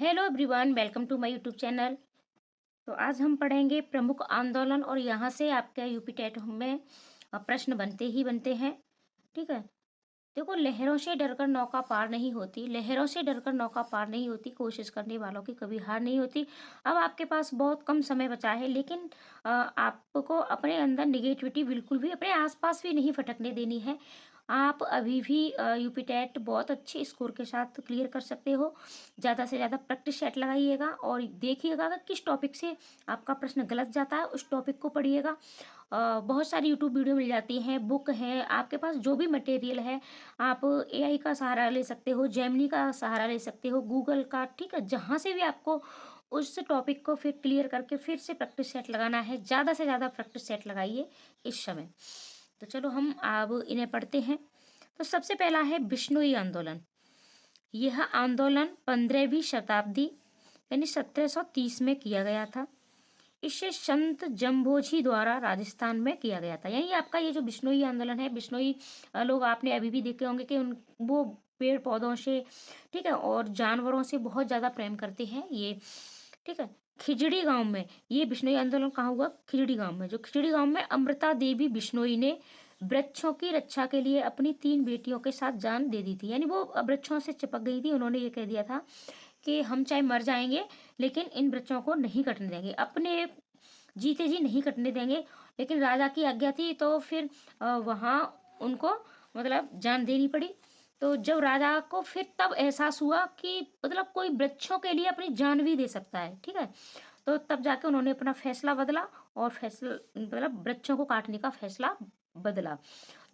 Hello everyone, welcome to my YouTube channel. तो आज हम पढ़ेंगे प्रमुख आंदोलन और यहाँ से आपके यूपी टेट में प्रश्न बनते ही बनते हैं। ठीक है। देखो, लहरों से डरकर नौका पार नहीं होती, लहरों से डरकर नौका पार नहीं होती, कोशिश करने वालों की कभी हार नहीं होती। अब आपके पास बहुत कम समय बचा है, लेकिन आपको अपने अंदर निगेटिविटी बिल्कुल भी अपने आसपास भी नहीं फटकने देनी है। आप अभी भी यूपी टेट बहुत अच्छे स्कोर के साथ क्लियर कर सकते हो। ज़्यादा से ज़्यादा प्रैक्टिस सेट लगाइएगा और देखिएगा कि किस टॉपिक से आपका प्रश्न गलत जाता है, उस टॉपिक को पढ़िएगा। बहुत सारी यूट्यूब वीडियो मिल जाती हैं, बुक है, आपके पास जो भी मटेरियल है आप एआई का सहारा ले सकते हो, जेमिनी का सहारा ले सकते हो, गूगल का। ठीक है, जहाँ से भी आपको उस टॉपिक को फिर क्लियर करके फिर से प्रैक्टिस सेट लगाना है, ज़्यादा से ज़्यादा प्रैक्टिस सेट लगाइए इस समय। तो चलो हम अब इन्हें पढ़ते हैं। तो सबसे पहला है बिश्नोई आंदोलन। यह आंदोलन 15वीं शताब्दी यानी 1730 में किया गया था। इसे संत जम्भोजी द्वारा राजस्थान में किया गया था। यानी आपका ये जो बिश्नोई आंदोलन है, बिश्नोई लोग आपने अभी भी देखे होंगे कि उन वो पेड़ पौधों से, ठीक है, और जानवरों से बहुत ज़्यादा प्रेम करते हैं ये। ठीक है। खिजड़ी गांव में ये बिश्नोई आंदोलन कहाँ हुआ? खिजड़ी गांव में। जो खिजड़ी गांव में अमृता देवी बिश्नोई ने वृक्षों की रक्षा के लिए अपनी 3 बेटियों के साथ जान दे दी थी। यानी वो वृक्षों से चिपक गई थी। उन्होंने ये कह दिया था कि हम चाहे मर जाएंगे लेकिन इन वृक्षों को नहीं कटने देंगे, अपने जीते जी नहीं कटने देंगे। लेकिन राजा की आज्ञा थी तो फिर वहाँ उनको मतलब जान देनी पड़ी। तो जब राजा को फिर तब एहसास हुआ कि मतलब कोई वृक्षों के लिए अपनी जान भी दे सकता है। ठीक है। तो तब जाके उन्होंने अपना फैसला बदला और फैसला मतलब वृक्षों को काटने का फैसला बदला।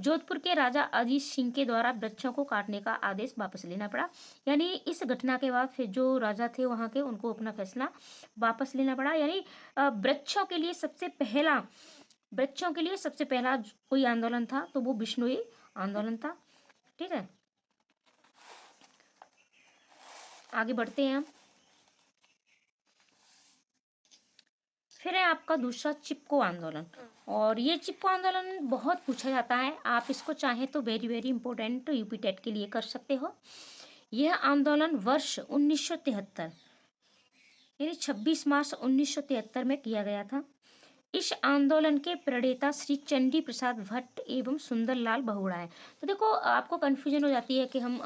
जोधपुर के राजा अजीत सिंह के द्वारा वृक्षों को काटने का आदेश वापस लेना पड़ा। यानी इस घटना के बाद फिर जो राजा थे वहां के, उनको अपना फैसला वापस लेना पड़ा। यानी वृक्षों के लिए सबसे पहला कोई आंदोलन था तो वो बिश्नोई आंदोलन था। ठीक है, आगे बढ़ते हैं हम। फिर है आपका दूसरा चिपको आंदोलन। और ये चिपको आंदोलन बहुत पूछा जाता है, आप इसको चाहें तो very very important UP TET के लिए कर सकते हो। यह आंदोलन वर्ष 1973 यानी 26 मार्च 1973 में किया गया था। इस आंदोलन के प्रणेता श्री चंडी प्रसाद भट्ट एवं सुंदरलाल बहुगुणा है। तो देखो, आपको कंफ्यूजन हो जाती है कि हम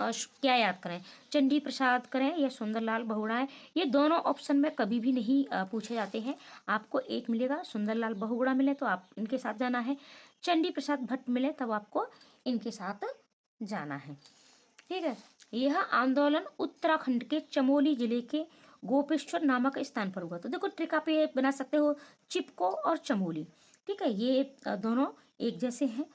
क्या याद करें, चंडी प्रसाद करें या सुंदरलाल बहुगुणा है। ये दोनों ऑप्शन में कभी भी नहीं पूछे जाते हैं। आपको एक मिलेगा, सुंदरलाल बहुगुणा मिले तो आप इनके साथ जाना है, चंडी प्रसाद भट्ट मिले तब आपको इनके साथ जाना है। ठीक है। यह आंदोलन उत्तराखंड के चमोली जिले के गोपेश्वर नामक स्थान पर हुआ। तो देखो, ट्रिक आप ये बना सकते हो, चिपको और चमोली। ठीक है, ये दोनों एक जैसे हैं।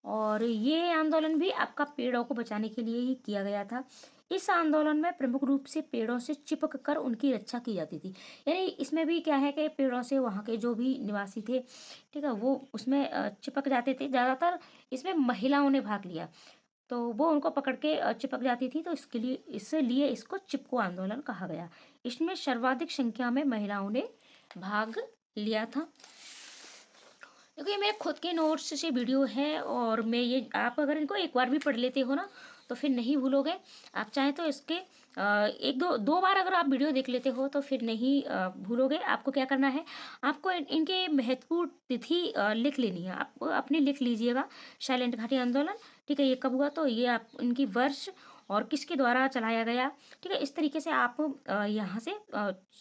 और ये आंदोलन भी आपका पेड़ों को बचाने के लिए ही किया गया था। इस आंदोलन में प्रमुख रूप से पेड़ों से चिपक कर उनकी रक्षा की जाती थी। यानी इसमें भी क्या है कि पेड़ों से वहाँ के जो भी निवासी थे, ठीक है, वो उसमें चिपक जाते थे। ज़्यादातर इसमें महिलाओं ने भाग लिया तो वो उनको पकड़ के चिपक जाती थी, तो इसलिए इसको चिपको आंदोलन कहा गया। इसमें सर्वाधिक संख्या में महिलाओं ने भाग लिया था। क्योंकि मेरे खुद के नोट्स से वीडियो है और मैं ये, आप अगर इनको एक बार भी पढ़ लेते हो ना तो फिर नहीं भूलोगे। आप चाहें तो इसके एक दो बार अगर आप वीडियो देख लेते हो तो फिर नहीं भूलोगे। आपको क्या करना है, आपको इनके महत्वपूर्ण तिथि लिख लेनी है। आप अपने लिख लीजिएगा। साइलेंट घाटी आंदोलन, ठीक है, ये कब हुआ, तो ये आप इनकी वर्ष और किसके द्वारा चलाया गया। ठीक है, इस तरीके से आप यहाँ से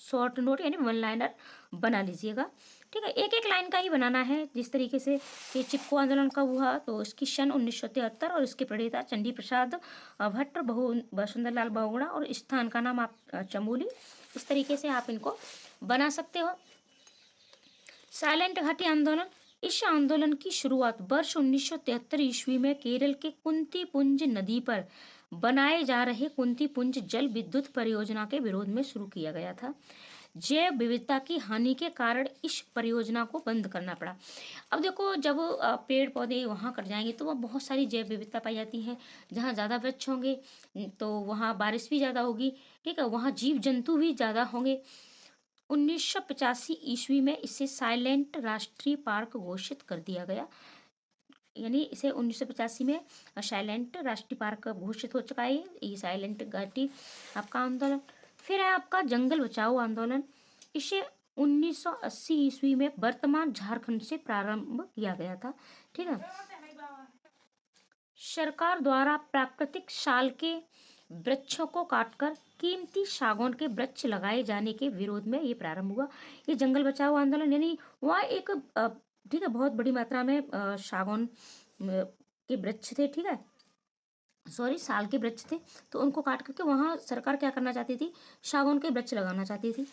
शॉर्ट नोट यानी वन लाइनर बना लीजिएगा। ठीक है, एक एक लाइन का ही बनाना है। जिस तरीके से ये चिपको आंदोलन कब हुआ, तो इसकी सन 1973 और इसके प्रणेता चंडी प्रसाद भट्ट, सुंदरलाल बहुगुणा और स्थान का नाम आप चमोली। इस तरीके से आप इनको बना सकते हो। साइलेंट घाटी आंदोलन, इस आंदोलन की शुरुआत वर्ष 1973 ईस्वी में केरल के कुंती पुंज नदी पर बनाए जा रहे कुंती पुंज जल विद्युत परियोजना के विरोध में शुरू किया गया था। जैव विविधता की हानि के कारण इस परियोजना को बंद करना पड़ा। अब देखो, जब पेड़ पौधे वहाँ कट जाएंगे तो वहाँ बहुत सारी जैव विविधता पाई जाती है। जहाँ ज़्यादा वृक्ष होंगे तो वहाँ बारिश भी ज़्यादा होगी। ठीक है, वहाँ जीव जंतु भी ज़्यादा होंगे। 1985 ईस्वी में इसे साइलेंट राष्ट्रीय पार्क घोषित कर दिया गया। यानी इसे 1985 में साइलेंट राष्ट्रीय पार्क घोषित हो चुका है ये साइलेंट घाटी आपका आंदोलन। फिर है आपका जंगल बचाओ आंदोलन। इसे 1980 ईस्वी में वर्तमान झारखंड से प्रारंभ किया गया था। ठीक है, सरकार द्वारा प्राकृतिक साल के वृक्षों को काटकर कीमती सागौन के वृक्ष लगाए जाने के विरोध में ये प्रारंभ हुआ। ये जंगल बचाओ आंदोलन, यानी वहाँ एक ठीक है, बहुत बड़ी मात्रा में सागौन के वृक्ष थे, ठीक है, सॉरी साल के वृक्ष थे, तो उनको काट करके वहाँ सरकार क्या करना चाहती थी, सागौन के वृक्ष लगाना चाहती थी।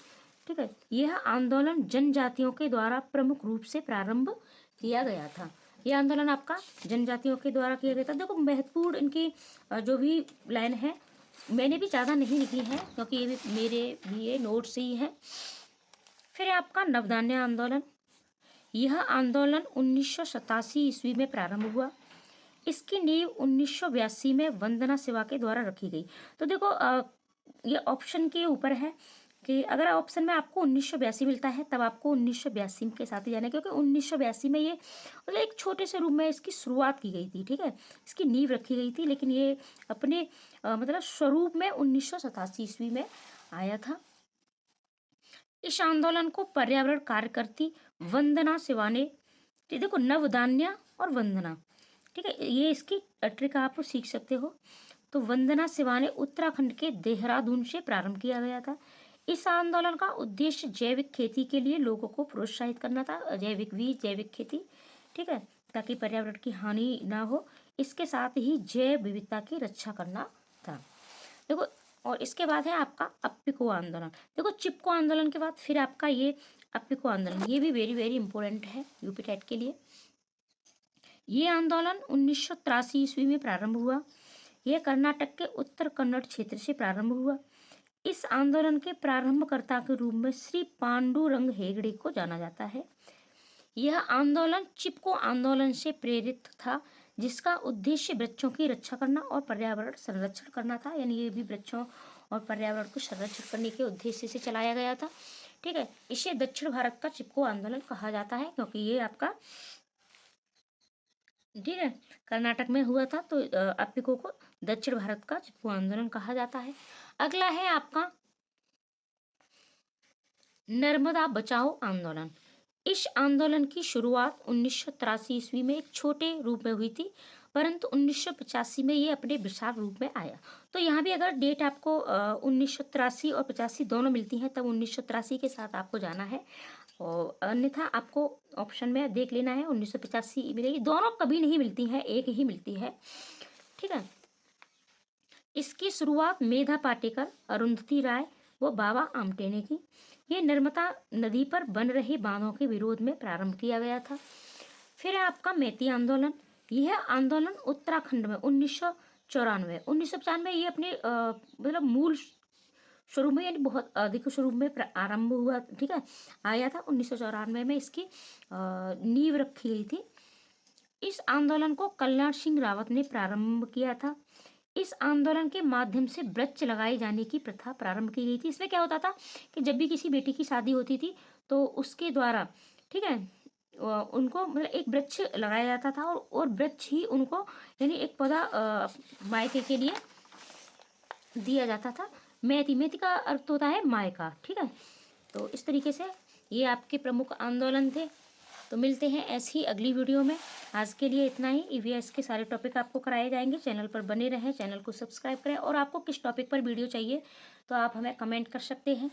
ठीक है, यह आंदोलन जनजातियों के द्वारा प्रमुख रूप से प्रारंभ किया गया था। यह आंदोलन आपका जनजातियों के द्वारा किया गया था। देखो महत्वपूर्ण इनकी जो भी लाइन है, मैंने भी ज़्यादा नहीं लिखी है क्योंकि ये भी मेरे लिए नोट्स ही है। फिर आपका नवधान्य आंदोलन। यह आंदोलन 1987 ईस्वी में प्रारंभ हुआ। इसकी नींव 1982 में वंदना शिवा के द्वारा रखी गई। तो देखो ये ऑप्शन के ऊपर है कि अगर ऑप्शन में आपको 1982 मिलता है तब आपको 1982 के साथ ही जाना है, क्योंकि 1982 में ये मतलब एक छोटे से रूप में इसकी शुरुआत की गई थी। ठीक है, इसकी नींव रखी गई थी, लेकिन ये अपने मतलब स्वरूप में 1987 ईस्वी में आया था। इस आंदोलन को पर्यावरण कार्यकर्ती वंदना शिवा ने, देखो नवधान्य और वंदना, ठीक है, ये इसकी ट्रिक आप सीख सकते हो। तो वंदना शिवा ने उत्तराखंड के देहरादून से प्रारंभ किया गया था। इस आंदोलन का उद्देश्य जैविक खेती के लिए लोगों को प्रोत्साहित करना था, जैविक बीज, जैविक खेती, ठीक है, ताकि पर्यावरण की हानि ना हो। इसके साथ ही जैव विविधता की रक्षा करना था। देखो, और इसके बाद है आपका अप्पिको आंदोलन। देखो चिपको आंदोलन के बाद फिर आपका ये अप्पिको आंदोलन, ये भी वेरी वेरी इंपॉर्टेंट है यूपी टेट के लिए। ये आंदोलन 1983 ईस्वी में प्रारंभ हुआ। यह कर्नाटक के उत्तर कन्नड़ क्षेत्र से प्रारंभ हुआ। इस आंदोलन के प्रारंभकर्ता के रूप में श्री पांडुरंग हेगड़े को जाना जाता है। यह आंदोलन चिपको आंदोलन से प्रेरित था, जिसका उद्देश्य वृक्षों की रक्षा करना और पर्यावरण संरक्षण करना था। यानी ये भी वृक्षों और पर्यावरण को संरक्षण करने के उद्देश्य से चलाया गया था। ठीक है, इसे दक्षिण भारत का चिपको आंदोलन कहा जाता है, क्योंकि ये आपका, ठीक है, कर्नाटक में हुआ था। तो अप्पिको को दक्षिण भारत का चिपको आंदोलन कहा जाता है। अगला है आपका नर्मदा बचाओ आंदोलन। इस आंदोलन की शुरुआत 1983 ईस्वी में एक छोटे रूप में हुई थी, परंतु 1985 में ये अपने विशाल रूप में आया। तो यहाँ भी अगर डेट आपको 1983 और 85 दोनों मिलती हैं, तब 1983 के साथ आपको जाना है, और अन्यथा आपको ऑप्शन में देख लेना है 1985 मिलेगी। दोनों कभी नहीं मिलती हैं, एक ही मिलती है। ठीक है, इसकी शुरुआत मेधा पाटेकर, अरुंधति राय व बाबा आमटे ने की। ये नर्मदा नदी पर बन रहे बांधों के विरोध में प्रारंभ किया गया था। फिर है आपका मैती आंदोलन। यह आंदोलन उत्तराखंड में 1994 ये अपने मतलब मूल स्वरूप में, यानी बहुत अधिक स्वरूप में आरंभ हुआ। ठीक है, आया था 1994 में, इसकी नींव रखी गई थी। इस आंदोलन को कल्याण सिंह रावत ने प्रारंभ किया था। इस आंदोलन के माध्यम से वृक्ष लगाए जाने की प्रथा प्रारंभ की गई थी। इसमें क्या होता था कि जब भी किसी बेटी की शादी होती थी तो उसके द्वारा, ठीक है, उनको मतलब एक वृक्ष लगाया जाता था, और वृक्ष ही उनको, यानी एक पौधा मायके के लिए दिया जाता था। मैती, मैती का अर्थ होता है मायका। ठीक है, तो इस तरीके से ये आपके प्रमुख आंदोलन थे। तो मिलते हैं ऐसी ही अगली वीडियो में। आज के लिए इतना ही। ईवीएस के सारे टॉपिक आपको कराए जाएंगे। चैनल पर बने रहें, चैनल को सब्सक्राइब करें, और आपको किस टॉपिक पर वीडियो चाहिए तो आप हमें कमेंट कर सकते हैं।